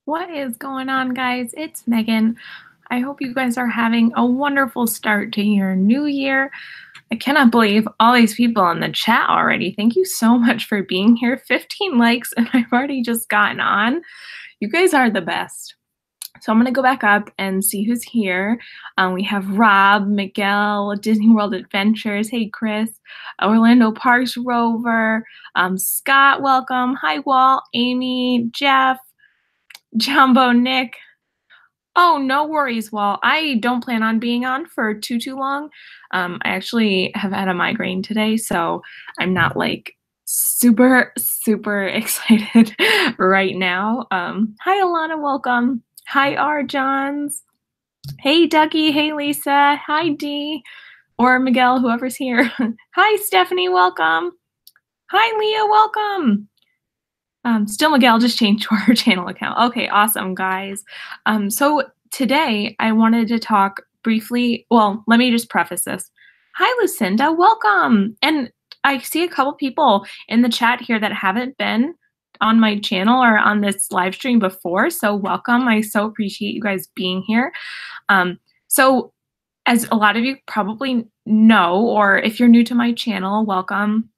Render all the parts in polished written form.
What is going on, guys? It's Megan. I hope you guys are having a wonderful start to your new year. I cannot believe all these people in the chat already. Thank you so much for being here. 15 likes, and I've already just gotten on. You guys are the best. So I'm going to go back up and see who's here. We have Rob, Miguel, Disney World Adventures. Hey, Chris. Orlando Parks Rover. Scott, welcome. Hi, Walt, Amy, Jeff, Jumbo, Nick. Oh, no worries, Walt. I don't plan on being on for too long. I actually have had a migraine today, so I'm not like super excited right now. Hi, Alana, welcome. Hi, R. Johns. Hey, Dougie. Hey, Lisa. Hi, Dee. Or Miguel, whoever's here. Hi, Stephanie, welcome. Hi, Leah, welcome. Still Miguel just changed to our channel account. Okay, awesome, guys. So today I wanted to talk briefly. Well, let me just preface this. Hi, Lucinda, welcome. And I see a couple people in the chat here that haven't been on my channel or on this live stream before, so welcome. I so appreciate you guys being here. So as a lot of you probably know, or if you're new to my channel, welcome.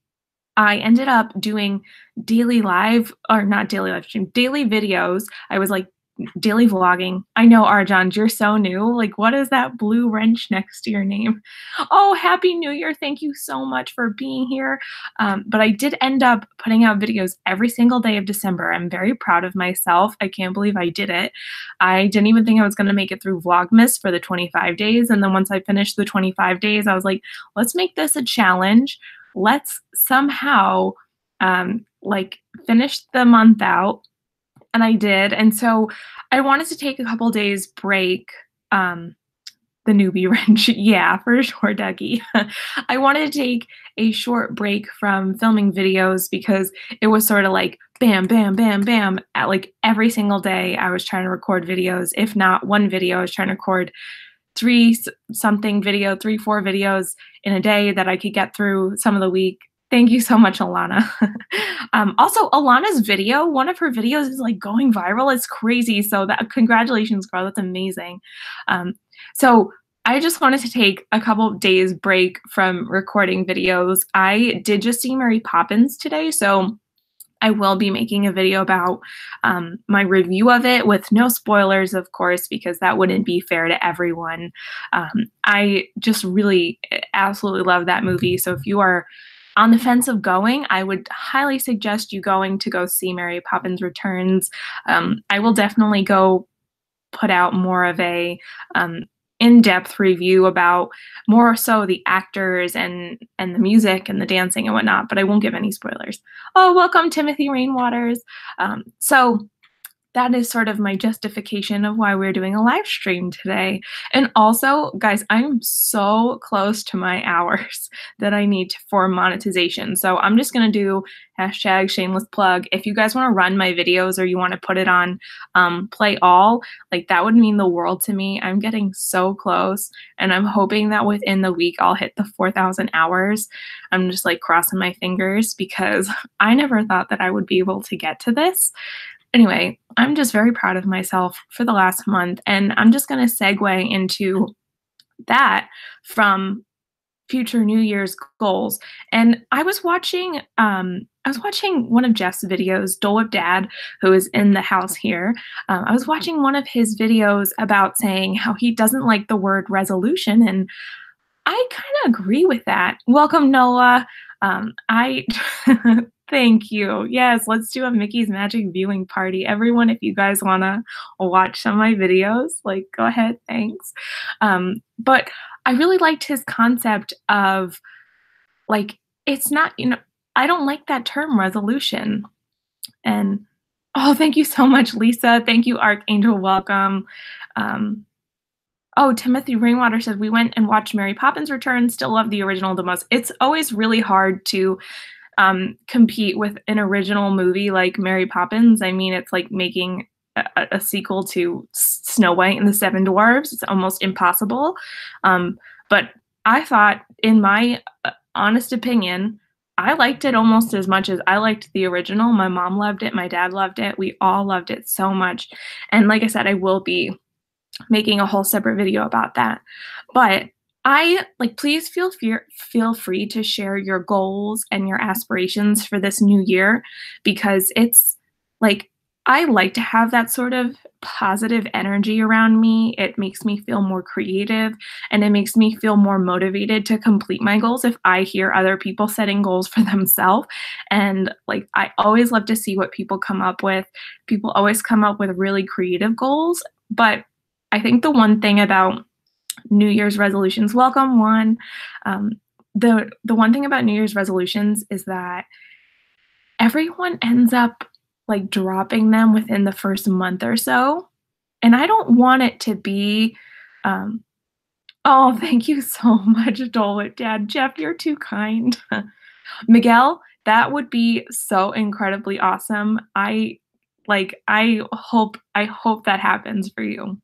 I ended up doing daily live, or not daily live stream, daily videos. I was like daily vlogging. I know, Arjan, you're so new. Like, what is that blue wrench next to your name? Oh, Happy New Year. Thank you so much for being here. But I did end up putting out videos every single day of December. I'm very proud of myself. I can't believe I did it. I didn't even think I was going to make it through Vlogmas for the 25 days. And then once I finished the 25 days, I was like, let's make this a challenge. Let's somehow like finish the month out. And I did. And so I wanted to take a couple days break. The newbie wrench. Yeah, for sure, Dougie. I wanted to take a short break from filming videos because it was sort of like bam, bam, bam, bam. At like every single day I was trying to record videos. If not one video, I was trying to record 4 videos in a day that I could get through some of the week. Thank you so much, Alana. Also, Alana's video, one of her videos is like going viral. It's crazy. So that, congratulations, girl. That's amazing. So I just wanted to take a couple of days break from recording videos. I did just see Mary Poppins today, so I will be making a video about my review of it with no spoilers, of course, because that wouldn't be fair to everyone. I just really absolutely love that movie. So if you are on the fence of going, I would highly suggest you going to go see Mary Poppins Returns. I will definitely go put out more of a in-depth review about more so the actors and the music and the dancing and whatnot, but I won't give any spoilers. Oh, welcome, Timothy Rainwaters. So that is sort of my justification of why we're doing a live stream today. And also, guys, I'm so close to my hours that I need for monetization. So I'm just going to do hashtag shameless plug. If you guys want to run my videos or you want to put it on play all, like that would mean the world to me. I'm getting so close and I'm hoping that within the week I'll hit the 4,000 hours. I'm just like crossing my fingers because I never thought that I would be able to get to this. Anyway, I'm just very proud of myself for the last month, and I'm just going to segue into that from future New Year's goals. And I was watching one of Jeff's videos, Dole Whip Dad, who is in the house here. I was watching one of his videos about saying how he doesn't like the word resolution, and I kind of agree with that. Welcome, Noah. Thank you. Yes, let's do a Mickey's Magic viewing party. Everyone, if you guys want to watch some of my videos, like, go ahead. Thanks. But I really liked his concept of, like, it's not, I don't like that term resolution. And, oh, thank you so much, Lisa. Thank you, Archangel. Welcome. Oh, Timothy Rainwater said, we went and watched Mary Poppins Returns. Still love the original the most. It's always really hard to compete with an original movie like Mary Poppins. I mean, it's like making a sequel to Snow White and the Seven Dwarfs. It's almost impossible. But I thought, in my honest opinion, I liked it almost as much as I liked the original. My mom loved it, my dad loved it, we all loved it so much, and like I said, I will be making a whole separate video about that. But please feel free to share your goals and your aspirations for this new year, because it's like I like to have that sort of positive energy around me. It makes me feel more creative, and it makes me feel more motivated to complete my goals if I hear other people setting goals for themselves. And like I always love to see what people come up with. People always come up with really creative goals, but I think the one thing about New Year's resolutions, welcome one. The one thing about New Year's resolutions is that everyone ends up like dropping them within the first month or so. And I don't want it to be, oh, thank you so much, Dole Whip Dad. Jeff, you're too kind. Miguel, that would be so incredibly awesome. I hope that happens for you.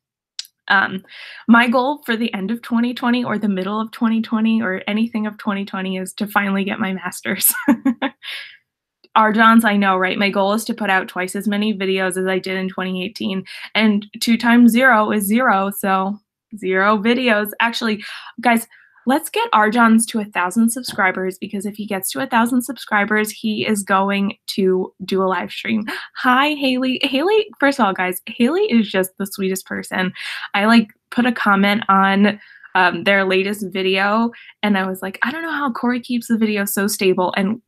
My goal for the end of 2020 or the middle of 2020 or anything of 2020 is to finally get my master's. Arjons, I know, right? My goal is to put out twice as many videos as I did in 2018, and 2 times 0 is 0, so 0 videos. Actually, guys, let's get Arjons to 1,000 subscribers, because if he gets to 1,000 subscribers, he is going to do a live stream. Hi, Haley. Haley, first of all, guys, Haley is just the sweetest person. I like put a comment on their latest video, and I was like, I don't know how Corey keeps the video so stable, and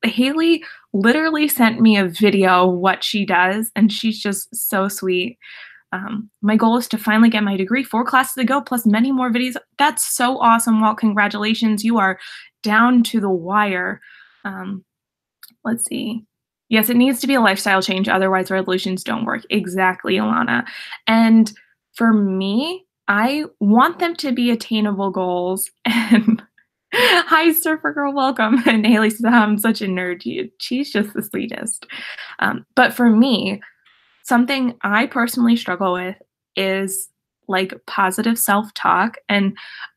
Haley literally sent me a video of what she does, and she's just so sweet. My goal is to finally get my degree, 4 classes to go, plus many more videos. That's so awesome, Walt. Congratulations. You are down to the wire. Let's see. Yes, it needs to be a lifestyle change. Otherwise, resolutions don't work. Exactly, Alana. And for me, I want them to be attainable goals. And hi, Surfer Girl, welcome. And Haley says, I'm such a nerd. She's just the sweetest. But for me, something I personally struggle with is like positive self-talk. And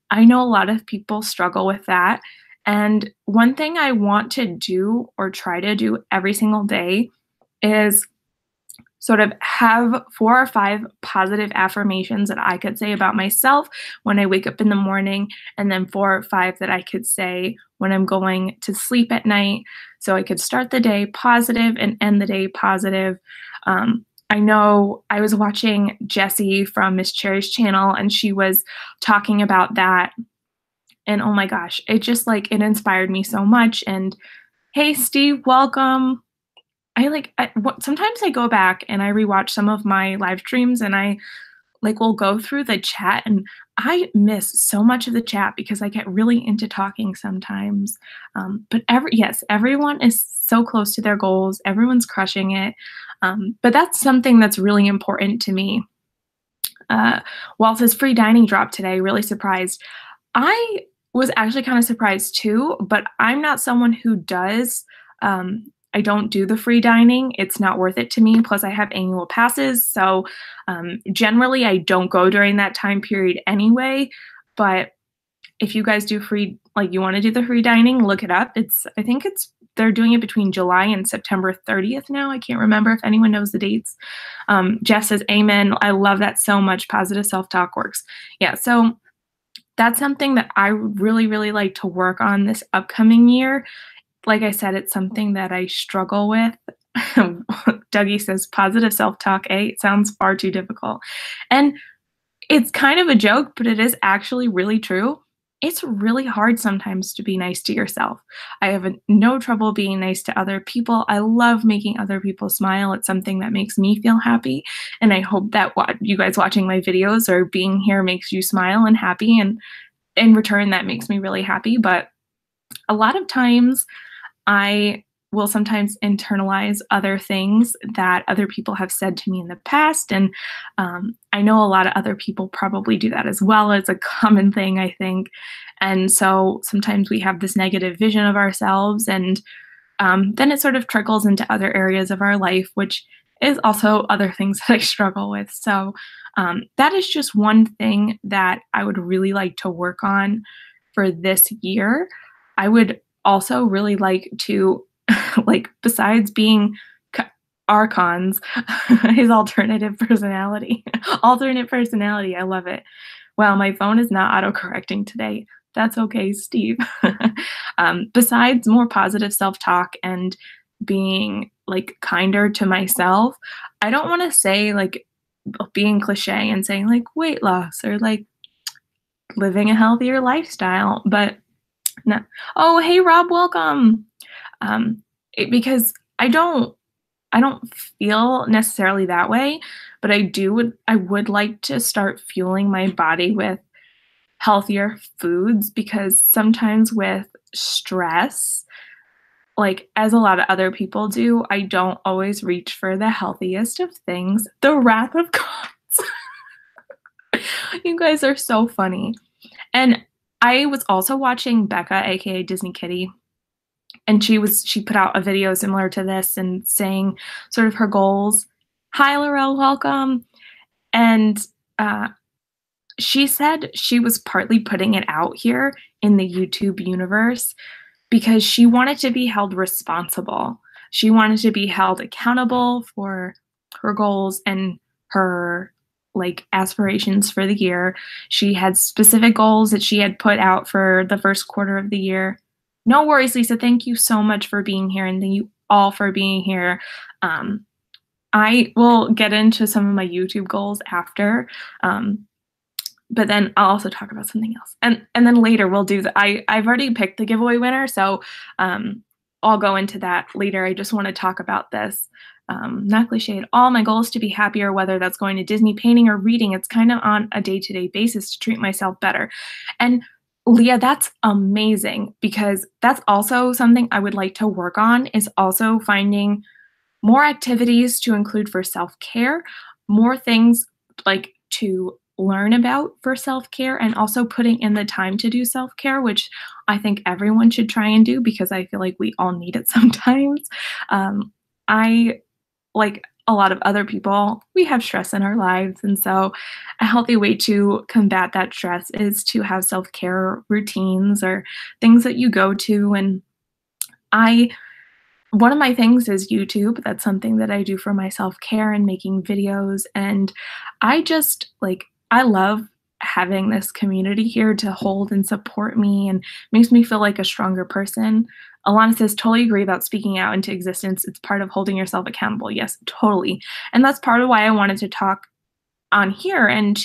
I know a lot of people struggle with that. And one thing I want to do or try to do every single day is sort of have 4 or 5 positive affirmations that I could say about myself when I wake up in the morning, and then 4 or 5 that I could say when I'm going to sleep at night. So I could start the day positive and end the day positive. I know I was watching Jessie from Miss Cherry's channel, and she was talking about that. And oh my gosh, it just like, it inspired me so much. And hey, Steve, welcome. Sometimes I go back and I rewatch some of my live streams, and I will go through the chat, and I miss so much of the chat because I get really into talking sometimes. But yes, everyone is so close to their goals. Everyone's crushing it. But that's something that's really important to me. Walt says free dining drop today. Really surprised. I was actually kind of surprised too, but I'm not someone who does. I don't do the free dining. It's not worth it to me. Plus I have annual passes. So generally I don't go during that time period anyway. But if you guys do free, like you want to do the free dining, look it up. I think they're doing it between July and September 30th now. I can't remember if anyone knows the dates. Jeff says, amen. I love that so much. Positive self-talk works. Yeah. So that's something that I really, really like to work on this upcoming year. Like I said, it's something that I struggle with. Dougie says positive self-talk, it sounds far too difficult. And it's kind of a joke, but it is actually really true. It's really hard sometimes to be nice to yourself. I have no trouble being nice to other people. I love making other people smile. It's something that makes me feel happy. And I hope that you guys watching my videos or being here makes you smile and happy. And in return, that makes me really happy. But a lot of times I will sometimes internalize other things that other people have said to me in the past. And I know a lot of other people probably do that as well. It's a common thing, I think. And so sometimes we have this negative vision of ourselves, and then it sort of trickles into other areas of our life, which is also other things that I struggle with. So that is just one thing that I would really like to work on for this year. I would also really like to, like, besides being c Archon's, his alternative personality. Alternate personality, I love it. Wow, my phone is not autocorrecting today. That's okay, Steve. Besides more positive self-talk and being, like, kinder to myself, I don't wanna say, like, being cliche and saying, like, weight loss or, like, living a healthier lifestyle, but no. Oh, hey, Rob, welcome. Because I don't feel necessarily that way, but I would like to start fueling my body with healthier foods because sometimes with stress, like, as a lot of other people do, I don't always reach for the healthiest of things. The wrath of gods. You guys are so funny. And I was also watching Becca, aka Disney Kitty, and she put out a video similar to this and saying sort of her goals. Hi, Laurel, welcome. And uh, she said she was partly putting it out here in the YouTube universe because she wanted to be held responsible. She wanted to be held accountable for her goals and her, like, aspirations for the year. She had specific goals that she had put out for the first quarter of the year. No worries, Lisa. Thank you so much for being here, and thank you all for being here. I will get into some of my YouTube goals after, but then I'll also talk about something else. And then later we'll do I've already picked the giveaway winner, so I'll go into that later. I just want to talk about this. Not cliche at all. My goal is to be happier, whether that's going to Disney, painting, or reading. It's kind of on a day-to-day basis to treat myself better. And Leah, that's amazing because that's also something I would like to work on, is also finding more activities to include for self-care, more things like to learn about for self-care, and also putting in the time to do self-care, which I think everyone should try and do because I feel like we all need it sometimes. I, like a lot of other people, we have stress in our lives, and so a healthy way to combat that stress is to have self-care routines or things that you go to. And one of my things is YouTube. That's something that I do for my self-care and making videos, and I love having this community here to hold and support me and makes me feel like a stronger person. Alana says, totally agree about speaking out into existence. It's part of holding yourself accountable. Yes, totally. And that's part of why I wanted to talk on here and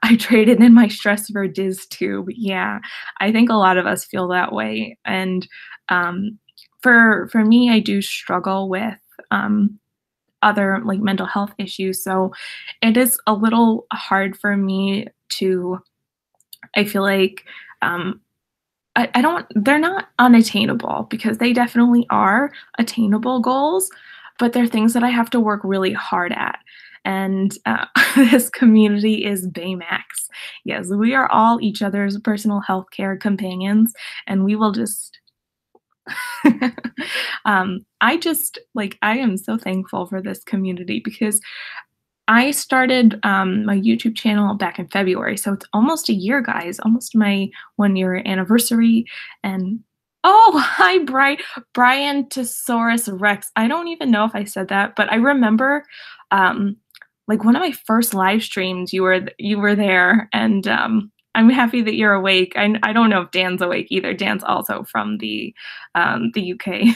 I traded in my stress for DizTube. Yeah, I think a lot of us feel that way. And for me, I do struggle with other, like, mental health issues. So it is a little hard for me I feel like, they're not unattainable because they definitely are attainable goals, but they're things that I have to work really hard at. And this community is Baymax. Yes, we are all each other's personal health care companions, and we will just I am so thankful for this community because I started my YouTube channel back in February, so it's almost a year, guys, almost my 1-year anniversary. And oh, hi, Brian Tosaurus Rex. I don't even know if I said that, but I remember like one of my first live streams, you were there, and I'm happy that you're awake. I don't know if Dan's awake either. Dan's also from the UK.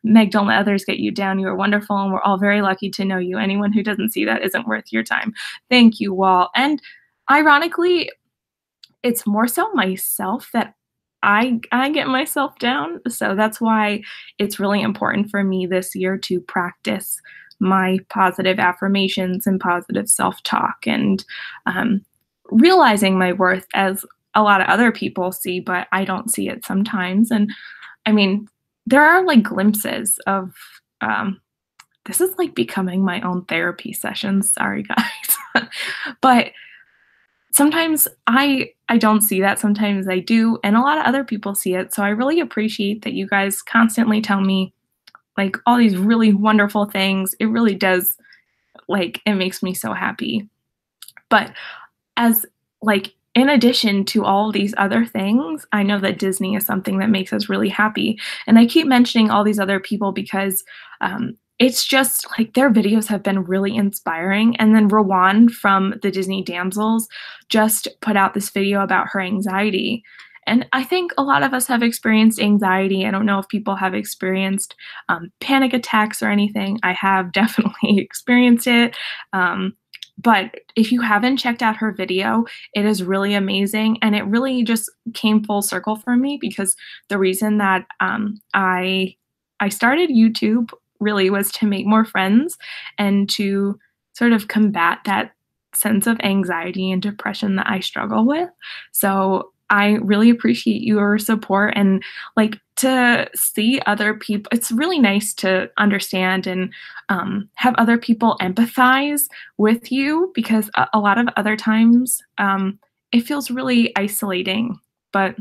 Meg, don't let others get you down. You are wonderful, and we're all very lucky to know you. Anyone who doesn't see that isn't worth your time. Thank you, Wall. And ironically, it's more so myself that I get myself down. So that's why it's really important for me this year to practice my positive affirmations and positive self-talk, and realizing my worth, as a lot of other people see, but I don't see it sometimes. And I mean, there are like glimpses of this is like becoming my own therapy session. Sorry, guys. But sometimes I don't see that. Sometimes I do, and a lot of other people see it. So I really appreciate that you guys constantly tell me like all these really wonderful things. It really does, like, it makes me so happy. But as like in addition to all these other things, I know that Disney is something that makes us really happy. And I keep mentioning all these other people because it's just like their videos have been really inspiring. And then Rowan from the Disney Damsels just put out this video about her anxiety. And I think a lot of us have experienced anxiety. I don't know if people have experienced panic attacks or anything. I have definitely experienced it. But if you haven't checked out her video, it is really amazing. And it really just came full circle for me because the reason that I started YouTube really was to make more friends and to sort of combat that sense of anxiety and depression that I struggle with. So I really appreciate your support and like to see other people. It's really nice to understand and have other people empathize with you because a lot of other times it feels really isolating. But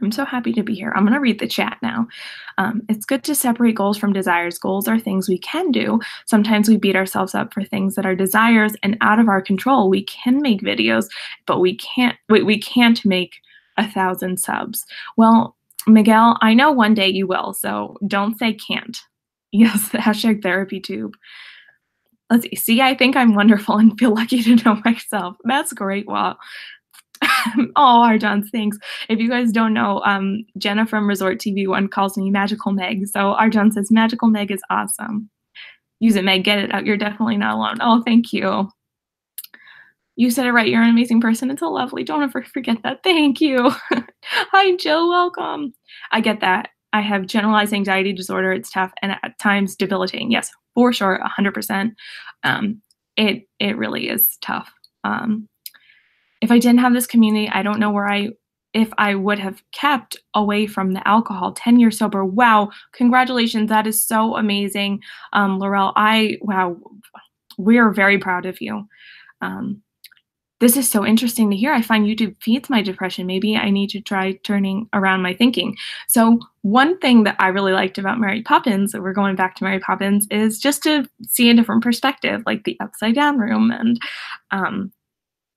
I'm so happy to be here. I'm going to read the chat now. It's good to separate goals from desires. Goals are things we can do. Sometimes we beat ourselves up for things that are desires and out of our control. We can make videos, but we can't make 1,000 subs. Well, Miguel, I know one day you will, so don't say can't. Yes, hashtag therapy tube. Let's see. See, I think I'm wonderful and feel lucky to know myself. That's great. Well, oh, Arjan, thanks. If you guys don't know, Jenna from Resort TV One calls me Magical Meg. So Arjan says Magical Meg is awesome. Use it, Meg. Get it out. You're definitely not alone. Oh, thank you. You said it right. You're an amazing person. It's so lovely. Don't ever forget that. Thank you. Hi, Jill. Welcome. I get that. I have generalized anxiety disorder. It's tough and at times debilitating. Yes, for sure, 100%. It really is tough. If I didn't have this community, I don't know if I would have kept away from the alcohol. 10 years sober. Wow. Congratulations. That is so amazing. Laurel, wow. We're very proud of you. This is so interesting to hear. I find YouTube feeds my depression. Maybe I need to try turning around my thinking. So one thing that I really liked about Mary Poppins, we're going back to Mary Poppins, is just to see a different perspective, like the upside down room. And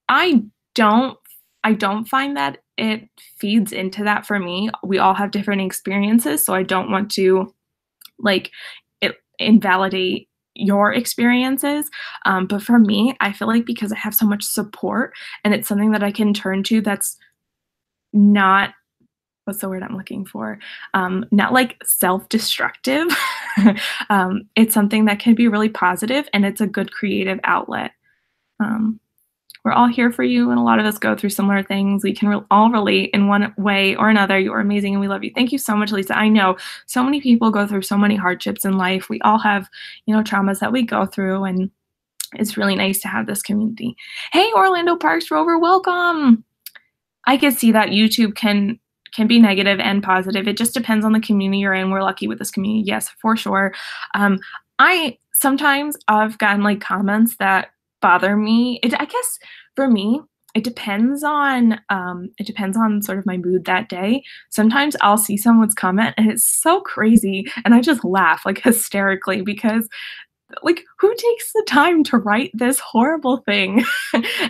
I don't find that it feeds into that for me. We all have different experiences, so I don't want to like invalidate your experiences. But for me, I feel like because I have so much support and it's something that I can turn to that's not, what's the word I'm looking for? Not like self-destructive. It's something that can be really positive and it's a good creative outlet. We're all here for you, and a lot of us go through similar things. We can all relate in one way or another. You're amazing, and we love you. Thank you so much, Lisa. I know so many people go through so many hardships in life. We all have, traumas that we go through, and it's really nice to have this community. Hey, Orlando Parks Rover, welcome. I can see that YouTube can be negative and positive. It just depends on the community you're in. We're lucky with this community. Yes, for sure. Sometimes I've gotten comments that bother me. I guess for me, it depends on sort of my mood that day. Sometimes I'll see someone's comment and it's so crazy and I just laugh hysterically because who takes the time to write this horrible thing?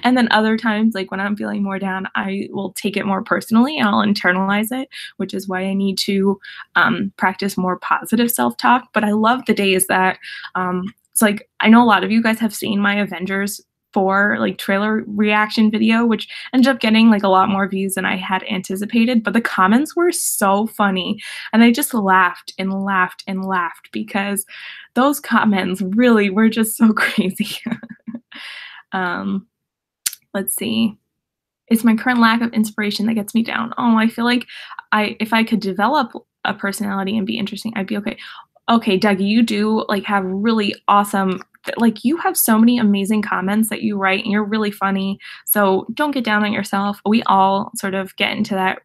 And then other times, when I'm feeling more down, I will take it more personally and I'll internalize it, which is why I need to practice more positive self-talk. But I love the days that it's I know a lot of you guys have seen my Avengers 4 trailer reaction video, which ended up getting a lot more views than I had anticipated, but the comments were so funny and I just laughed and laughed and laughed because those comments really were just so crazy. Let's see. It's my current lack of inspiration that gets me down. Oh, I feel like if I could develop a personality and be interesting, I'd be okay. Okay, Dougie, you do have really awesome, you have so many amazing comments that you write and you're really funny. So don't get down on yourself. We all sort of get into that,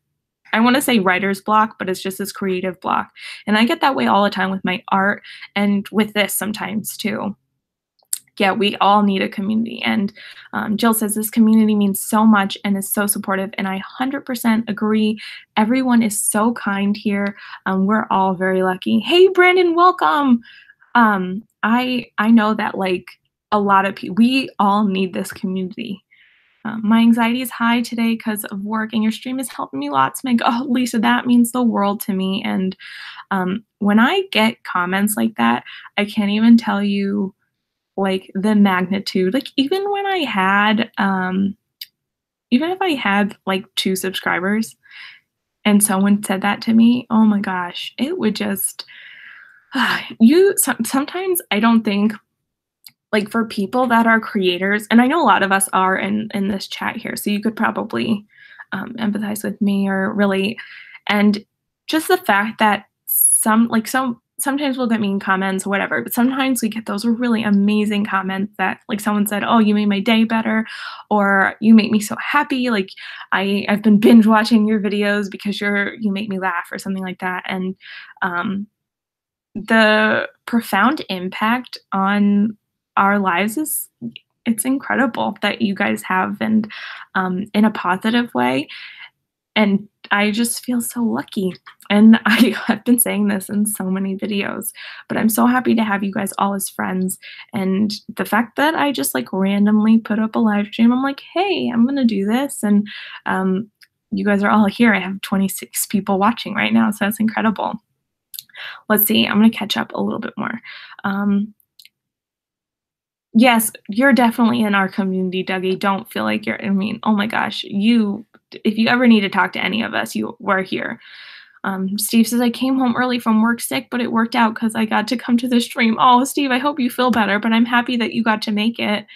I want to say writer's block, but it's just this creative block. And I get that way all the time with my art and with this sometimes too. Yeah, we all need a community. And Jill says this community means so much and is so supportive. And I 100% agree. Everyone is so kind here. We're all very lucky. Hey, Brandon, welcome. I know that a lot of people, we all need this community. My anxiety is high today because of work, and your stream is helping me lots. Meg, oh, Lisa, that means the world to me. And when I get comments like that, I can't even tell you like the magnitude. Like even if I had like 2 subscribers and someone said that to me, oh my gosh, it would just sometimes I don't think like for people that are creators, and I know a lot of us are in this chat here, so you could probably empathize with me or relate. And just the fact that sometimes we'll get mean comments or whatever, but sometimes we get those really amazing comments that like someone said, "Oh, you made my day better," or "You make me so happy." Like I've been binge watching your videos because you make me laugh or something like that. And the profound impact on our lives it's incredible that you guys have, and in a positive way. And I just feel so lucky. And I have been saying this in so many videos, but I'm so happy to have you guys all as friends. And the fact that I just like randomly put up a live stream, I'm like, hey, I'm gonna do this. And you guys are all here. I have 26 people watching right now, so that's incredible. Let's see, I'm gonna catch up a little bit more. Yes, you're definitely in our community, Dougie. Don't feel like I mean, oh my gosh, if you ever need to talk to any of us, we're here. Steve says, I came home early from work sick, but it worked out because I got to come to the stream. Oh, Steve, I hope you feel better, but I'm happy that you got to make it.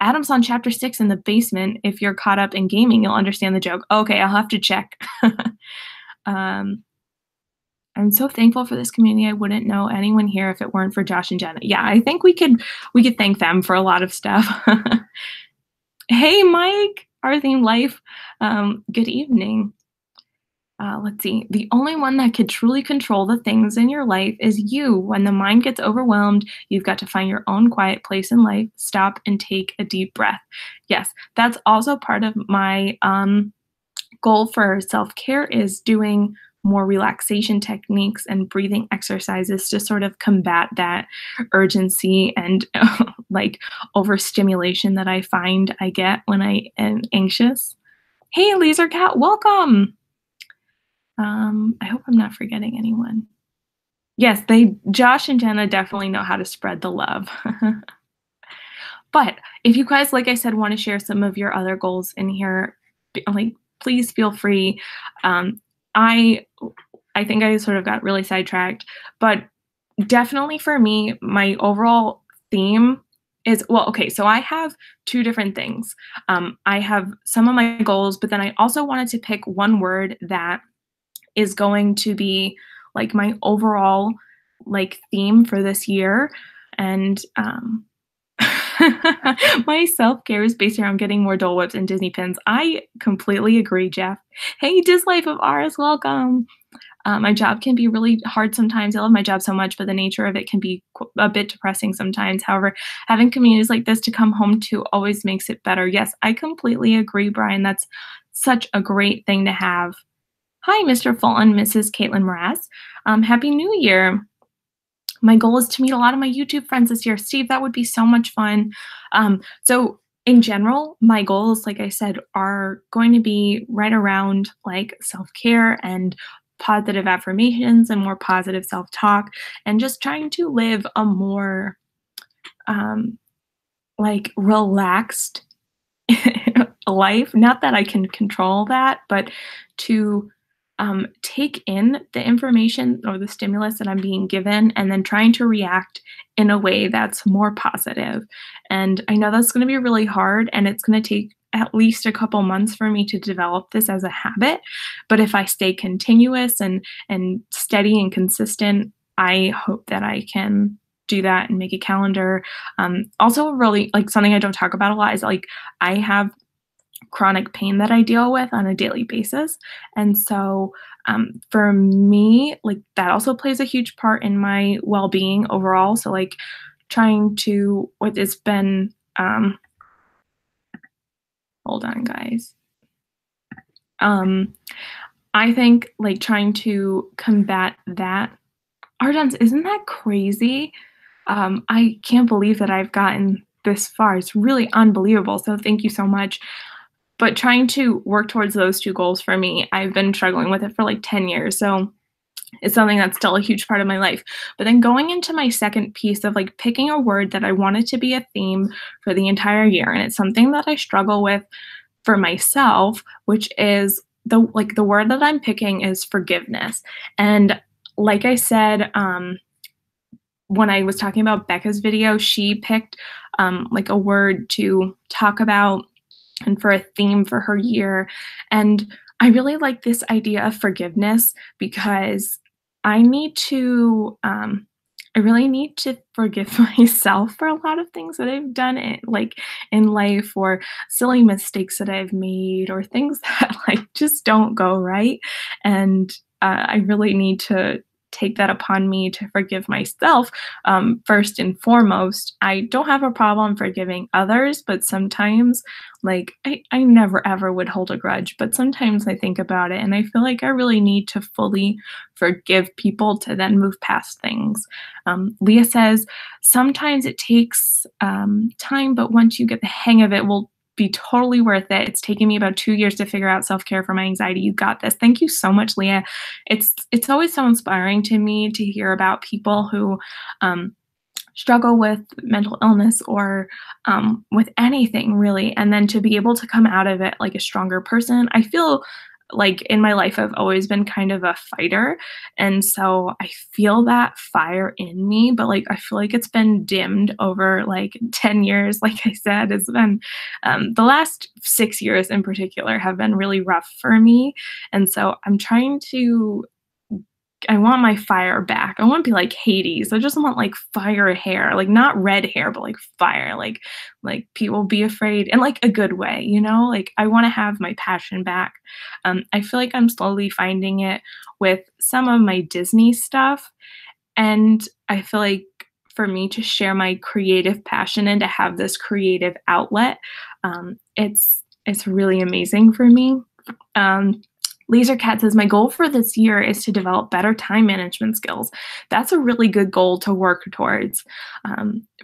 Adam's on chapter 6 in the basement. If you're caught up in gaming, you'll understand the joke. Okay, I'll have to check. I'm so thankful for this community. I wouldn't know anyone here if it weren't for Josh and Jenna. Yeah, I think we could thank them for a lot of stuff. Hey, Mike, our theme life. Good evening. Let's see. The only one that could truly control the things in your life is you. When the mind gets overwhelmed, you've got to find your own quiet place in life. Stop and take a deep breath. Yes, that's also part of my goal for self-care is doing more relaxation techniques and breathing exercises to sort of combat that urgency and like overstimulation that I find I get when I am anxious. Hey, Laser Cat, welcome. I hope I'm not forgetting anyone. Yes, Josh and Jenna definitely know how to spread the love. But if you guys, like I said, want to share some of your other goals in here, like please feel free. I think I sort of got really sidetracked, but definitely for me, my overall theme is, well, okay, so I have 2 different things. I have some of my goals, but then I also wanted to pick one word that is going to be like my overall like theme for this year. And my self-care is based around getting more Dole Whips and Disney pins. I completely agree, Jeff. Hey, Dislife of ours, welcome. My job can be really hard sometimes. I love my job so much, but the nature of it can be a bit depressing sometimes. However, having communities like this to come home to always makes it better. Yes, I completely agree, Brian. That's such a great thing to have. Hi, Mr. Fulton, Mrs. Caitlin Mraz. Happy New Year. My goal is to meet a lot of my YouTube friends this year. Steve, that would be so much fun. So in general, my goals, like I said, are going to be right around like self-care and positive affirmations and more positive self-talk, and just trying to live a more like relaxed life. Not that I can control that, but to take in the information or the stimulus that I'm being given and then trying to react in a way that's more positive. And I know that's going to be really hard, and it's going to take at least a couple months for me to develop this as a habit. But if I stay continuous and steady and consistent, I hope that I can do that and make a calendar. Also, really like something I don't talk about a lot is like I have chronic pain that I deal with on a daily basis. And so for me, like that also plays a huge part in my well-being overall. So like trying to, what has been, hold on guys. I think like trying to combat that. Ardens, isn't that crazy? I can't believe that I've gotten this far. It's really unbelievable. So thank you so much. but trying to work towards those 2 goals for me, I've been struggling with it for like 10 years. So it's something that's still a huge part of my life. But then going into my second piece of like picking a word that I wanted to be a theme for the entire year. And it's something that I struggle with for myself, which is the word that I'm picking is forgiveness. And like I said, when I was talking about Becca's video, she picked like a word to talk about and for a theme for her year. And I really like this idea of forgiveness because I need to, I really need to forgive myself for a lot of things that I've done like in life, or silly mistakes that I've made, or things that like just don't go right. And I really need to take that upon me to forgive myself. First and foremost, I don't have a problem forgiving others, but sometimes, like, I never ever would hold a grudge, but sometimes I think about it and I feel like I really need to fully forgive people to then move past things. Leah says, sometimes it takes time, but once you get the hang of it, will be totally worth it. It's taken me about 2 years to figure out self-care for my anxiety. You got this. Thank you so much, Leah. It's always so inspiring to me to hear about people who struggle with mental illness or with anything really, and then to be able to come out of it like a stronger person. I feel like in my life, I've always been kind of a fighter. And so I feel that fire in me, but like, I feel like it's been dimmed over like 10 years. Like I said, it's been, the last 6 years in particular have been really rough for me. And so I'm trying to, I want my fire back. I want to be like Hades. I just want like fire hair, like not red hair, but like fire, like people be afraid in like a good way, you know? Like I want to have my passion back. I feel like I'm slowly finding it with some of my Disney stuff. And I feel like for me to share my creative passion and to have this creative outlet, it's really amazing for me. Laser Cat says, my goal for this year is to develop better time management skills. That's a really good goal to work towards.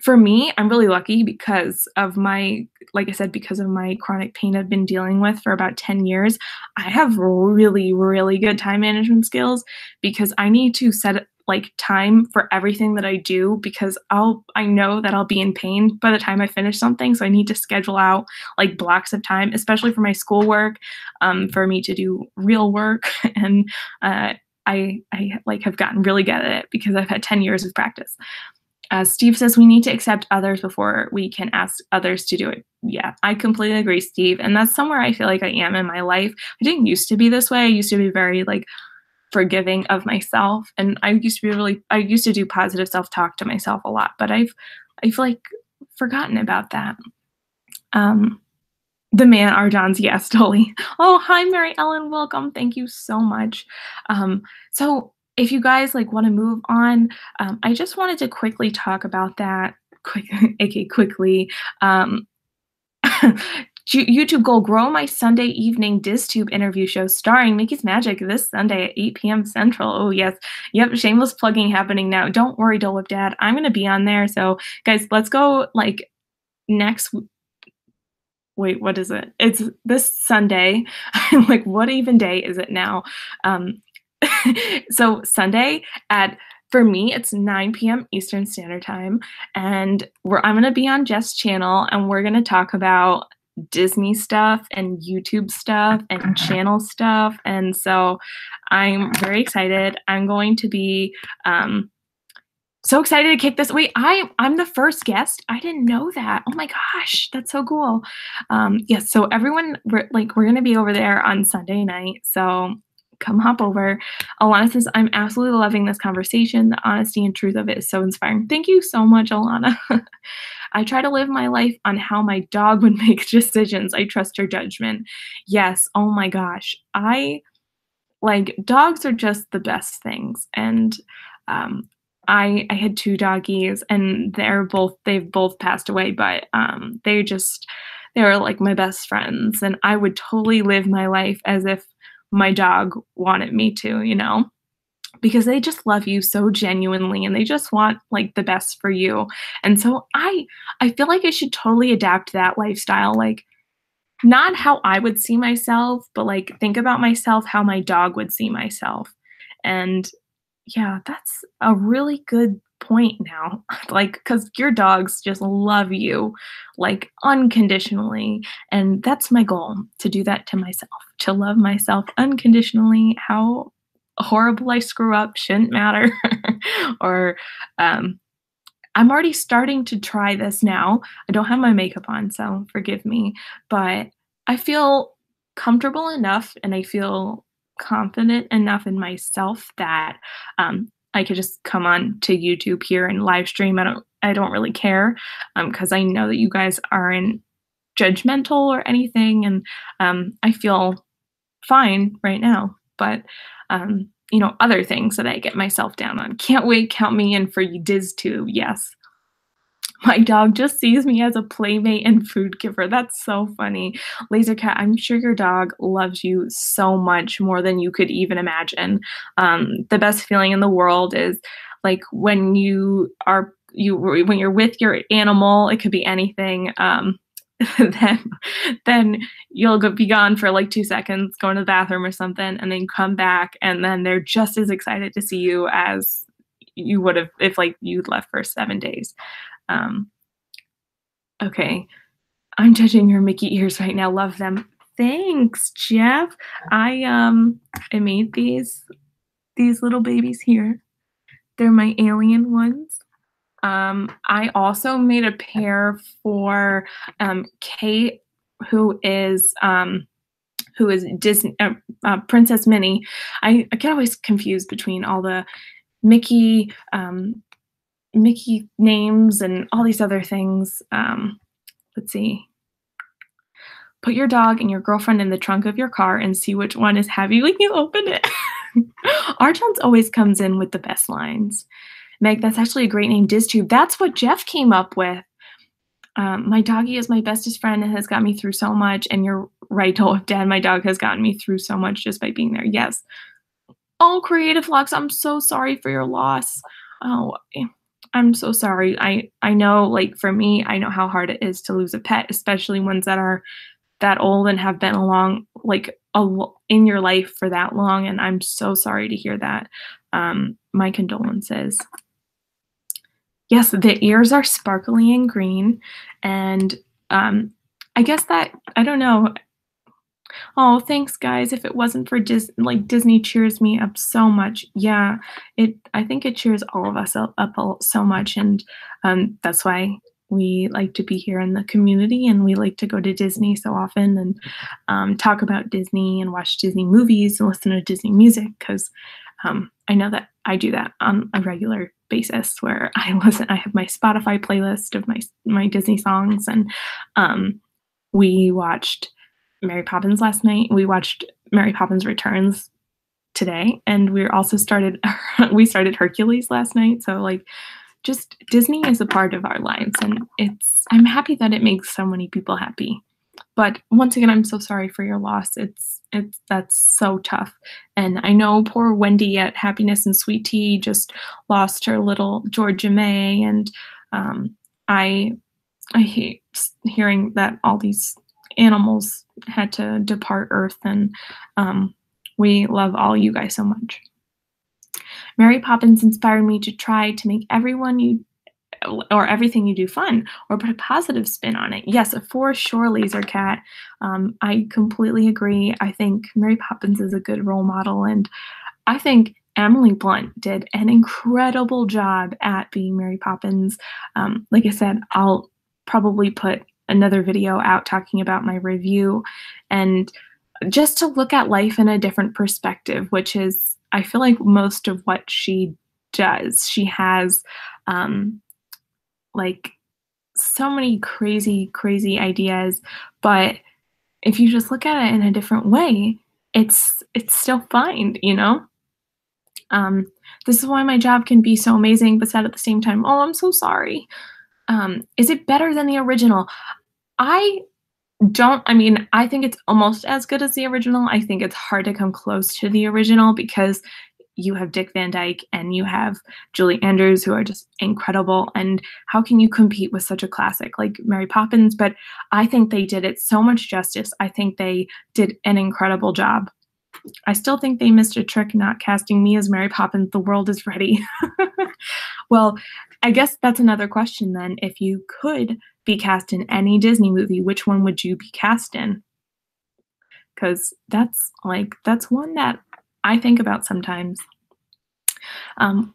For me, I'm really lucky because of my, like I said, because of my chronic pain I've been dealing with for about 10 years, I have really, really good time management skills because I need to set like time for everything that I do because I know that I'll be in pain by the time I finish something. So I need to schedule out like blocks of time, especially for my schoolwork, for me to do real work. And I like have gotten really good at it because I've had 10 years of practice. Steve says we need to accept others before we can ask others to do it. Yeah, I completely agree, Steve. And that's somewhere I feel like I am in my life. I didn't used to be this way. I used to be very like forgiving of myself. And I used to do positive self-talk to myself a lot, but I've like forgotten about that. The man Arjon's, yes, totally. Oh, hi, Mary Ellen, welcome. Thank you so much. So if you guys like want to move on, I just wanted to quickly talk about that quickly. YouTube goal, grow my Sunday evening DizTube interview show starring Mickey's Magic this Sunday at 8 p.m. Central. Oh, yes. Yep, shameless plugging happening now. Don't worry, Dole Whip Dad. I'm going to be on there. So, guys, let's go, like, next... Wait, what is it? It's this Sunday. I'm like, what even day is it now? So, Sunday for me, it's 9 p.m. Eastern Standard Time. And I'm going to be on Jess' channel, and we're going to talk about Disney stuff and YouTube stuff and channel stuff. And so I'm very excited. I'm going to be so excited to kick this. Wait, I'm the first guest. I didn't know that. Oh my gosh, that's so cool. Yes, so everyone, we're going to be over there on Sunday night. So come hop over. Alana says, I'm absolutely loving this conversation. The honesty and truth of it is so inspiring. Thank you so much, Alana. I try to live my life on how my dog would make decisions. I trust her judgment. Yes. Oh my gosh. Dogs are just the best things. And I had 2 doggies and they've both passed away, but they were like my best friends. And I would totally live my life as if my dog wanted me to, you know? Because they just love you so genuinely and they just want like the best for you. And so I feel like I should totally adapt that lifestyle. Like not how I would see myself, but, like, think about myself how my dog would see myself. And yeah, that's a really good point now. Like, because your dogs just love you, like, unconditionally, and that's my goal, to do that to myself, to love myself unconditionally. How horrible I screw up shouldn't matter. Or, um, I'm already starting to try this now. I don't have my makeup on, so forgive me, but I feel comfortable enough and I feel confident enough in myself that, I could just come on to YouTube here and live stream. I don't really care, because I know that you guys aren't judgmental or anything, and, I feel fine right now, but, other things that I get myself down on. Can't wait, count me in for DizTube, yes. My dog just sees me as a playmate and food giver. That's so funny. Laser Cat, I'm sure your dog loves you so much more than you could even imagine. The best feeling in the world is like when when you're with your animal, it could be anything. Then then be gone for like 2 seconds, going to the bathroom or something, and then you come back, and then they're just as excited to see you as you would have if like you'd left for 7 days. Um, okay, I'm judging your Mickey ears right now. Love them. Thanks, Jeff. I made these little babies here. They're my alien ones. I also made a pair for Kate, who is Disney Princess Minnie. I get always confused between all the Mickey Mickey names and all these other things. Let's see. Put your dog and your girlfriend in the trunk of your car and see which one is heavy when you open it. Archon's always comes in with the best lines. Meg, that's actually a great name, DizTube. That's what Jeff came up with. My doggy is my bestest friend and has got me through so much. And you're right, Dad, my dog has gotten me through so much just by being there. Yes. Oh, Creative Lux, I'm so sorry for your loss. Oh, I'm so sorry. I know, like, for me, I know how hard it is to lose a pet, especially ones that are that old and have been along, like, in your life for that long, and I'm so sorry to hear that. My condolences. Yes, the ears are sparkly and green, and, I guess that I don't know. Oh, thanks, guys. If it wasn't for Disney cheers me up so much. Yeah, I think it cheers all of us up so much, and that's why we like to be here in the community, and we like to go to Disney so often and talk about Disney and watch Disney movies and listen to Disney music because I know that I do that on a regular basis where I have my Spotify playlist of my Disney songs, and we watched Mary Poppins last night. We watched Mary Poppins Returns today, and we started Hercules last night. So like, just Disney is a part of our lives, and I'm happy that it makes so many people happy. But once again, I'm so sorry for your loss. That's so tough. And I know poor Wendy at Happiness and Sweet Tea just lost her little Georgia May, and I hate hearing that all these animals had to depart Earth, and we love all you guys so much. Mary Poppins inspired me to try to make everything you do fun or put a positive spin on it. Yes, for sure, Laser Cat. I completely agree. I think Mary Poppins is a good role model, and I think Emily Blunt did an incredible job at being Mary Poppins. Like I said, I'll probably put another video out talking about my review, and just to look at life in a different perspective, which is, I feel like most of what she does. She has like so many crazy ideas, but if you just look at it in a different way, it's still fine, you know? This is why my job can be so amazing, but sad at the same time. Oh, I'm so sorry. Is it better than the original? I think it's almost as good as the original. I think it's hard to come close to the original because you have Dick Van Dyke and you have Julie Andrews, who are just incredible. And how can you compete with such a classic like Mary Poppins? But I think they did it so much justice. I think they did an incredible job. I still think they missed a trick not casting me as Mary Poppins. The world is ready. Well, I guess that's another question then. If you could be cast in any Disney movie, which one would you be cast in? Because that's one that I think about sometimes.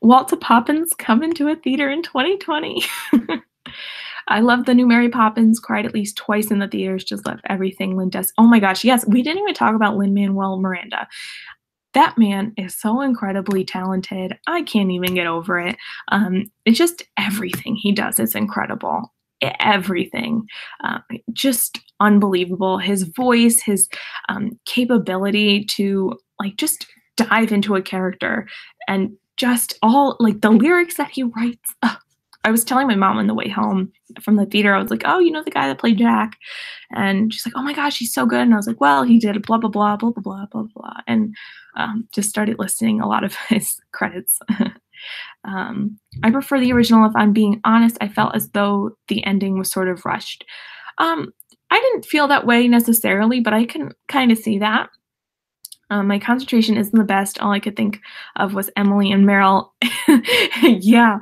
Walt's Poppins coming to a theater in 2020. I love the new Mary Poppins, cried at least twice in the theaters, just love everything Lin does. Oh my gosh, yes, we didn't even talk about Lin-Manuel Miranda. That man is so incredibly talented. I can't even get over it. It's just everything he does is incredible. Everything. Just unbelievable. His voice, his capability to like just dive into a character and just all like the lyrics that he writes. I was telling my mom on the way home from the theater, I was like, oh, you know the guy that played Jack? And she's like, oh my gosh, he's so good. And I was like, well, he did blah, blah, blah, blah, blah, blah, blah, blah. And just started listing a lot of his credits. I prefer the original. If I'm being honest, I felt as though the ending was sort of rushed. I didn't feel that way necessarily, but I can kind of see that. My concentration isn't the best. All I could think of was Emily and Meryl. Yeah.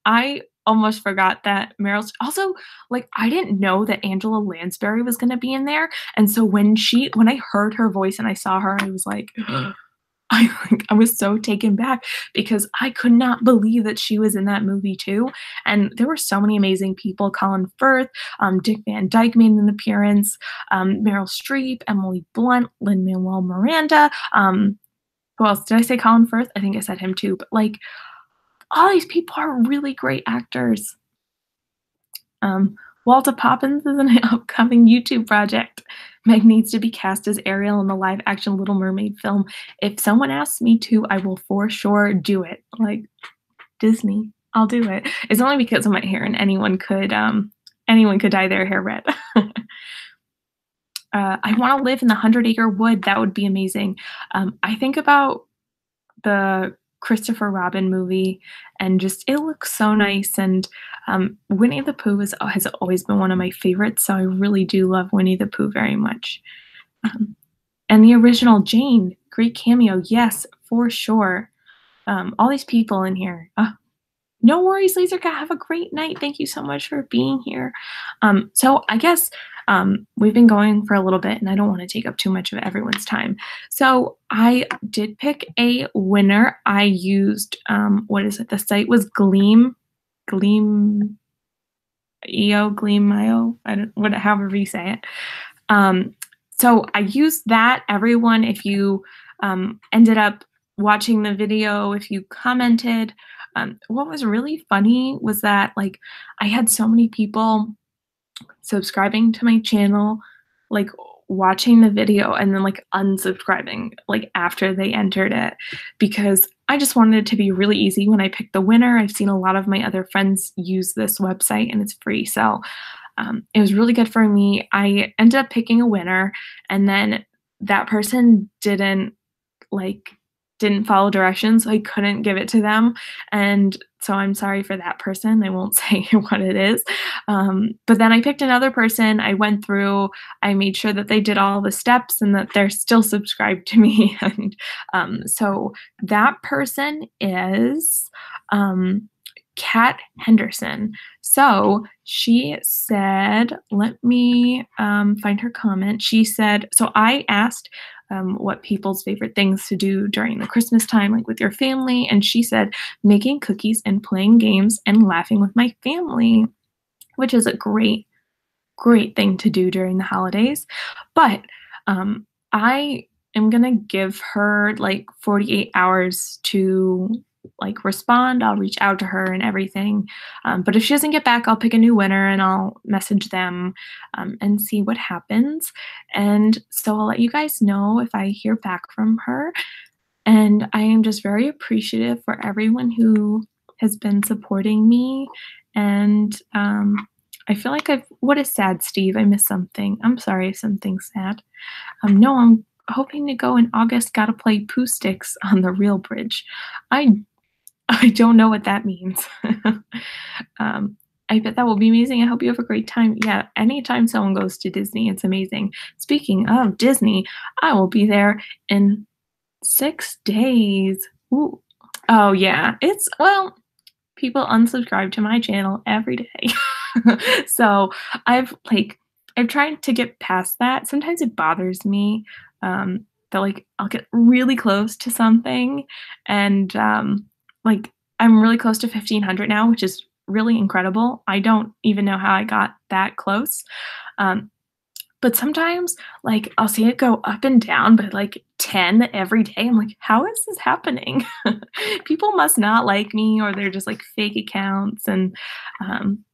I almost forgot that Meryl's also like, I didn't know that Angela Lansbury was going to be in there. And so when I heard her voice and I saw her, I was like, I was so taken back because I could not believe that she was in that movie too. And there were so many amazing people. Colin Firth, Dick Van Dyke made an appearance, Meryl Streep, Emily Blunt, Lin-Manuel Miranda. Who else? Did I say Colin Firth? I think I said him too. But like, all these people are really great actors. Walter Poppins is an upcoming YouTube project. Meg needs to be cast as Ariel in the live-action Little Mermaid film. If someone asks me to, I will for sure do it. Like, Disney, I'll do it. It's only because of my hair, and anyone could dye their hair red. I want to live in the 100-acre wood. That would be amazing. I think about the Christopher Robin movie, and just it looks so nice. And Winnie the Pooh has always been one of my favorites, so I really do love Winnie the Pooh very much. And the original Jane, great cameo, yes, for sure. All these people in here. No worries, Lasercat. Have a great night. Thank you so much for being here. So I guess we've been going for a little bit, and I don't want to take up too much of everyone's time. So I did pick a winner. I used, what is it? The site was Gleam.io, however you say it. So I used that. Everyone, if you ended up watching the video, if you commented, what was really funny was that like I had so many people subscribing to my channel, like watching the video and then like unsubscribing like after they entered it, because I just wanted it to be really easy when I picked the winner. I've seen a lot of my other friends use this website and it's free. So it was really good for me. I ended up picking a winner, and then that person didn't follow directions, so I couldn't give it to them. And so I'm sorry for that person. I won't say what it is. But then I picked another person. I went through, I made sure that they did all the steps and that they're still subscribed to me. And so that person is Kat Henderson. So she said, let me find her comment. She said, so I asked what people's favorite things to do during the Christmas time, like with your family. And she said, making cookies and playing games and laughing with my family, which is a great, great thing to do during the holidays. But I am going to give her like 48 hours to like respond. I'll reach out to her and everything. But if she doesn't get back, I'll pick a new winner and I'll message them and see what happens. And so I'll let you guys know if I hear back from her. And I am just very appreciative for everyone who has been supporting me. And I feel like what is sad, Steve? I missed something. I'm sorry if something's sad. No, hoping to go in August. Gotta play poo sticks on the real bridge. I I don't know what that means. Um, I bet that will be amazing. I hope you have a great time. Yeah, anytime someone goes to Disney, it's amazing. Speaking of Disney, I will be there in 6 days. Ooh. Oh, yeah. Well, people unsubscribe to my channel every day. So, I've tried to get past that. Sometimes it bothers me, that, like, I'll get really close to something and, like, I'm really close to 1,500 now, which is really incredible. I don't even know how I got that close. Um, but sometimes, like, I'll see it go up and down by, like, 10 every day. I'm like, "How is this happening?" People must not like me or they're just, like, fake accounts and, um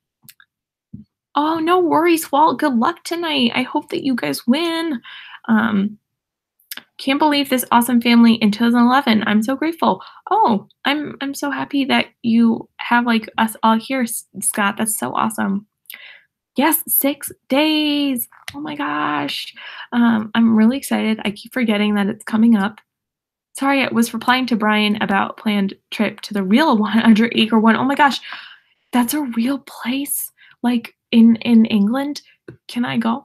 oh, no worries, Walt, good luck tonight. I hope that you guys win. Um, can't believe this awesome family in 2011. I'm so grateful. Oh, I'm so happy that you have, like, us all here, Scott. That's so awesome. Yes, 6 days. Oh my gosh. I'm really excited. I keep forgetting that it's coming up. Sorry, I was replying to Brian about planned trip to the real 100-acre one. Oh my gosh, that's a real place, like, in England? Can I go?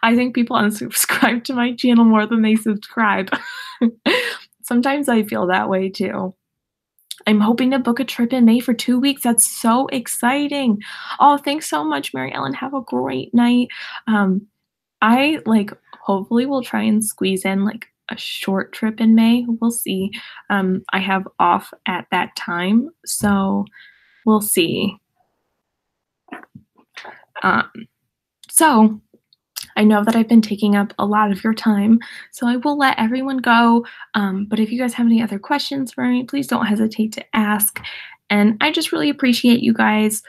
I think people unsubscribe to my channel more than they subscribe. Sometimes I feel that way too. I'm hoping to book a trip in May for 2 weeks. That's so exciting. Oh, thanks so much, Mary Ellen. Have a great night. Um, I, like, hopefully will try and squeeze in, like, a short trip in May. We'll see. I have off at that time, so we'll see. Um, so I know that I've been taking up a lot of your time, so I will let everyone go. But if you guys have any other questions for me, please don't hesitate to ask. And I just really appreciate you guys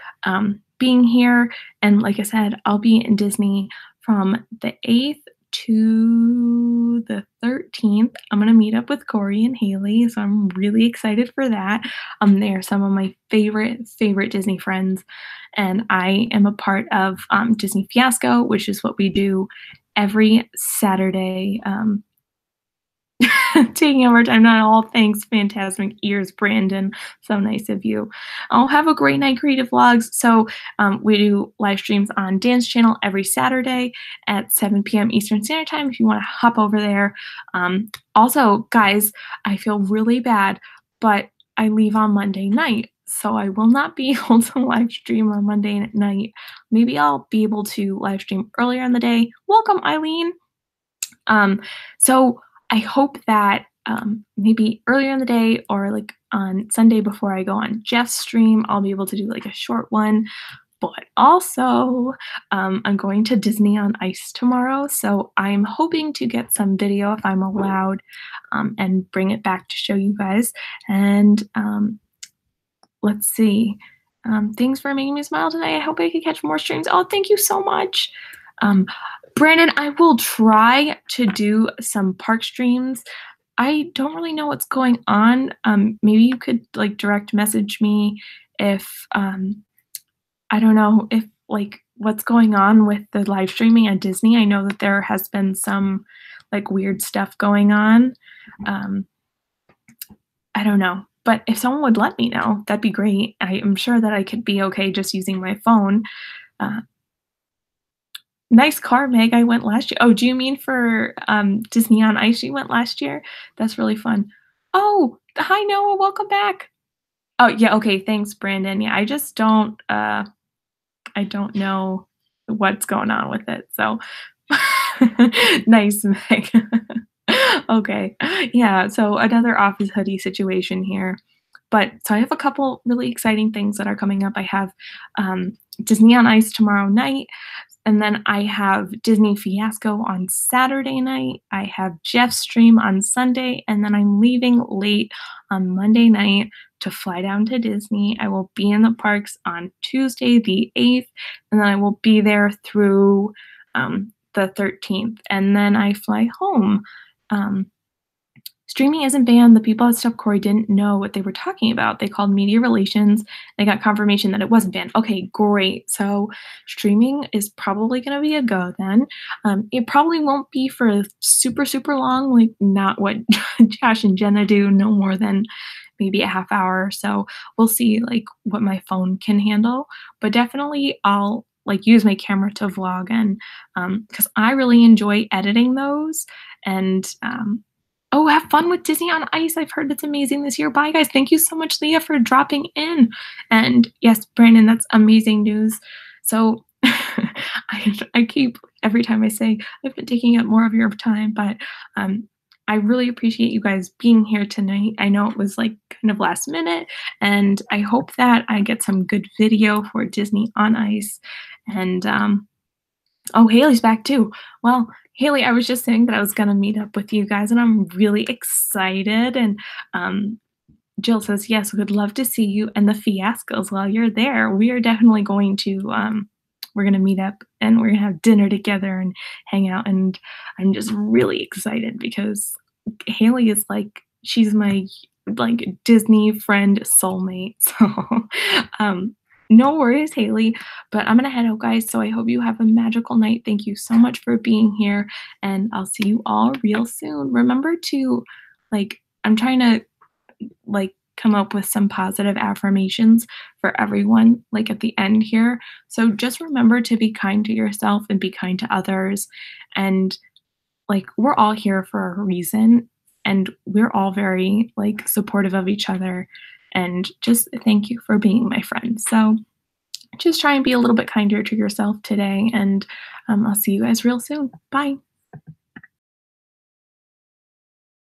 being here. And like I said, I'll be in Disney from the 8th to the 13th. I'm going to meet up with Corey and Haley, so I'm really excited for that. They are some of my favorite Disney friends, and I am a part of Disney Fiasco, which is what we do every Saturday. Taking over time, not all. Thanks, fantastic ears, Brandon. So nice of you. I'll have a great night, Creative Vlogs. So we do live streams on Dance Channel every Saturday at 7 p.m. Eastern Standard Time if you want to hop over there. Also, guys, I feel really bad, but I leave on Monday night, so I will not be able to live stream on Monday night. Maybe I'll be able to live stream earlier in the day. Welcome, Eileen. So I hope that maybe earlier in the day or like on Sunday before I go on Jeff's stream, I'll be able to do like a short one. But also, I'm going to Disney on Ice tomorrow, so I'm hoping to get some video if I'm allowed and bring it back to show you guys. And let's see. Thanks for making me smile tonight. I hope I can catch more streams. Oh, thank you so much. Brandon, I will try to do some park streams. I don't really know what's going on. Maybe you could like direct message me if I don't know if like what's going on with the live streaming at Disney. I know that there has been some like weird stuff going on. I don't know, but if someone would let me know, that'd be great. I am sure that I could be okay just using my phone. Nice car, Meg. I went last year. Oh, do you mean for Disney on Ice you went last year? That's really fun. Oh, hi Noah, welcome back. Oh yeah, okay, thanks, Brandon. Yeah, I just don't I don't know what's going on with it. So nice, Meg. Okay. Yeah, so another office hoodie situation here. But so I have a couple really exciting things that are coming up. I have Disney on Ice tomorrow night. And then I have Disney Fiasco on Saturday night. I have Jeff's stream on Sunday. And then I'm leaving late on Monday night to fly down to Disney. I will be in the parks on Tuesday, the 8th. And then I will be there through the 13th. And then I fly home. Streaming isn't banned. The people at Step Corey didn't know what they were talking about. They called media relations. They got confirmation that it wasn't banned. Okay, great. So streaming is probably going to be a go then. It probably won't be for super, super long, like not what Josh and Jenna do, no more than maybe a half hour. So we'll see like what my phone can handle. But definitely I'll like use my camera to vlog and because I really enjoy editing those and oh, have fun with Disney on Ice. I've heard it's amazing this year. Bye, guys. Thank you so much, Leah, for dropping in. And yes, Brandon, that's amazing news. So I keep, every time I say, I've been taking up more of your time, but I really appreciate you guys being here tonight. I know it was like kind of last minute, and I hope that I get some good video for Disney on Ice. And oh, Haley's back too. Well, Haley, I was just saying that I was gonna meet up with you guys, and I'm really excited. And Jill says, yes, would love to see you and the Fiascos while you're there. We are definitely going to we're gonna meet up and we're gonna have dinner together and hang out. And I'm just really excited because Haley is like she's my like Disney friend soulmate. So no worries, Haley, but I'm gonna head out, guys. So I hope you have a magical night. Thank you so much for being here, and I'll see you all real soon. Remember to, like, I'm trying to, like, come up with some positive affirmations for everyone, like, at the end here. So just remember to be kind to yourself and be kind to others. And, like, we're all here for a reason, and we're all very, like, supportive of each other. And just thank you for being my friend. So just try and be a little bit kinder to yourself today, and I'll see you guys real soon. Bye.